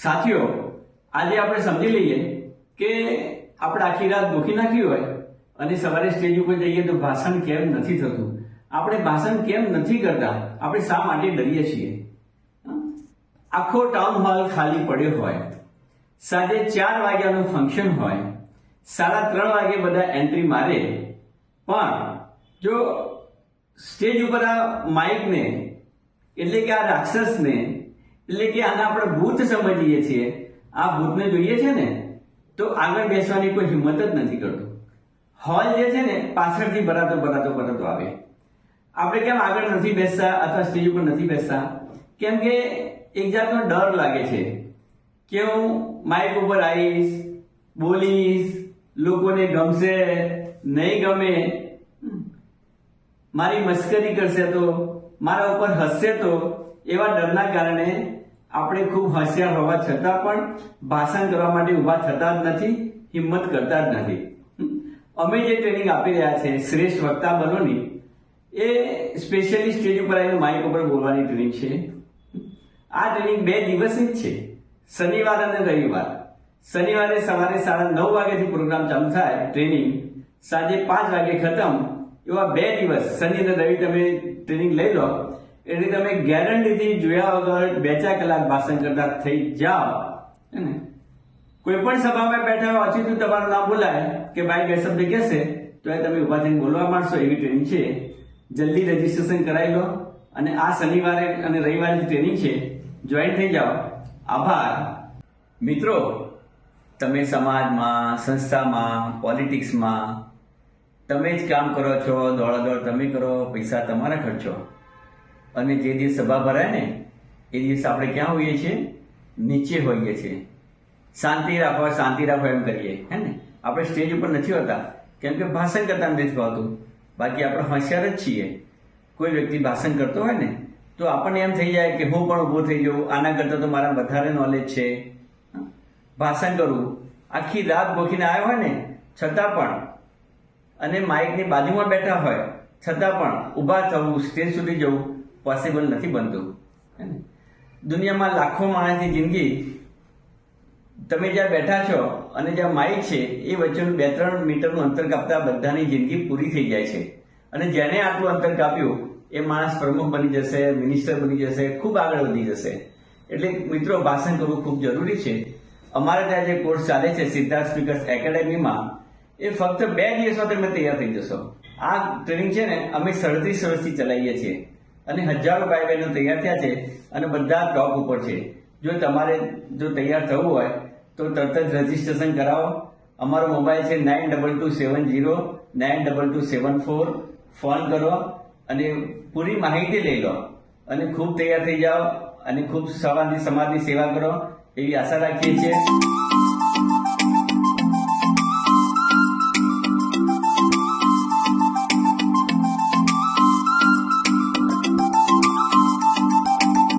સાથીઓ, આજે આપણે સમજી લઈએ કે આપણે આખી રાત ગોખી નાખી હોય અને સવારે સ્ટેજ ઉપર જઈએ તો ભાષણ કેમ નથી થતું, આપણે ભાષણ કેમ નથી કરતા, આપણે શા માટે ડરીએ છીએ. આખો ટાઉન હોલ ખાલી પડ્યો હોય, સાંજે 4 વાગ્યાનું ફંક્શન હોય, 3:30 વાગે બધા એન્ટ્રી મારે, પણ જો સ્ટેજ ઉપર આ માઇકને એટલે કે આ રાક્ષસને એટલે કે આને આપણે ભૂત સમજીએ છીએ, આ ભૂતને જોઈએ છે ને તો આગળ બેસવાની કોઈ હિંમત જ નથી કરતું. હોલ જે છે ને પાછળથી ભરાતો આવે. આપણે કેમ આગળ નથી બેસતા અથવા સ્ટેજ ઉપર નથી બેસતા? કેમ કે એક જાતનો ડર લાગે છે કે હું માઇક ઉપર આવીશ, બોલીશ, લોકોને ગમશે નહીં ગમે, મારી મસ્કરી કરશે તો, મારા ઉપર હસશે તો, એવા ડરના કારણે આપણે ખૂબ હોશિયાર હોવા છતાં પણ ભાષણ કરવા માટે ઉભા થતા જ નથી, હિંમત કરતા જ નથી. અમે જે ટ્રેનિંગ આપી રહ્યા છે શ્રેષ્ઠ વક્તા બનોની, એ સ્પેશિયલી સ્ટેજ ઉપર આવીને માઇક ઉપર બોલવાની ટ્રેનિંગ છે. આ ટ્રેનિંગ 2 દિવસની જ છે, શનિવાર અને રવિવાર. શનિવારે સવારે 9:30 વાગ્યાથી પ્રોગ્રામ ચાલુ થાય ટ્રેનિંગ, સાંજે 5 વાગે ખતમ. એવા 2 દિવસ શનિ અને રવિ તમે ટ્રેનિંગ લઈ લો એટલે તમે ગેરંટીથી જોયા વગર 2-4 કલાક ભાષણ કરતા થઈ જાઓ. કોઈ પણ સભામાં બેઠા હોય ઓછીથી તમારું નામ બોલાય કે ભાઈ 2 શબ્દ કહેશે તો એ તમે ઉભા થઈને બોલવા માંડશો, એવી ટ્રેનિંગ છે. જલ્દી રજીસ્ટ્રેશન કરાવી લો અને આ શનિવારે અને રવિવારે ટ્રેનિંગ છે, જોઈન થઈ જાઓ. આભાર. મિત્રો, તમે સમાજમાં, સંસ્થામાં, પોલિટિક્સમાં તમે જ કામ કરો છો, દોડાદોડ તમે કરો, પૈસા તમારા ખર્ચો, અને જે દિવસ સભા ભરાય ને એ દિવસ આપણે ક્યાં હોઈએ છીએ? નીચે હોઈએ છીએ. શાંતિ રાખો એમ કરીએ, હે ને? આપણે સ્ટેજ ઉપર નથી હોતા કેમ કે ભાષણ કરતા નથી ફાવતું. બાકી આપણે હોશિયાર જ છીએ. કોઈ વ્યક્તિ ભાષણ કરતો હોય ને તો આપણને એમ થઈ જાય કે હું પણ ઊભો થઈ જાઉં, આના કરતાં તો મારા વધારે નોલેજ છે. ભાષણ કરવું, આખી રાત ગોખીને આવ્યો હોય ને છતાં પણ, અને માઇકની બાજુમાં બેઠા હોય છતાં પણ ઊભા થવું, સ્ટેજ સુધી જવું પોસિબલ નથી બનતું. દુનિયામાં લાખો માણસની જિંદગી, તમે જ્યાં બેઠા છો અને જ્યાં માઇક છે એ વચ્ચેનું 2-3 મીટરનું અંતર કાપતા બધાની જિંદગી પૂરી થઈ જાય છે. અને જેને આટલું અંતર કાપ્યું એ માણસ પ્રમુખ બની જશે, મિનિસ્ટર બની જશે, ખૂબ આગળ વધી જશે. એટલે મિત્રો, ભાષણ કરવું ખૂબ જરૂરી છે. અમારે ત્યાં જે કોર્સ ચાલે છે સિદ્ધાર્થ સ્પીકર્સ એકેડેમીમાં, એ ફક્ત 2 દિવસમાં તમે તૈયાર થઈ જશો. આ ટ્રેનિંગ છે ને અમે 37 વર્ષથી ચલાવીએ છીએ અને હજારો ભાઈ બહેનો તૈયાર થયા છે અને બધા ટોપ ઉપર છે. જો તમારે તૈયાર થવું હોય તો તરત જ રજીસ્ટ્રેશન કરાવો. અમારો મોબાઈલ છે 9227092274. ફોન કરો અને પૂરી માહિતી લઈ લો અને ખૂબ તૈયાર થઈ જાઓ અને ખૂબ સમાજની સેવા કરો એવી આશા રાખીએ છીએ.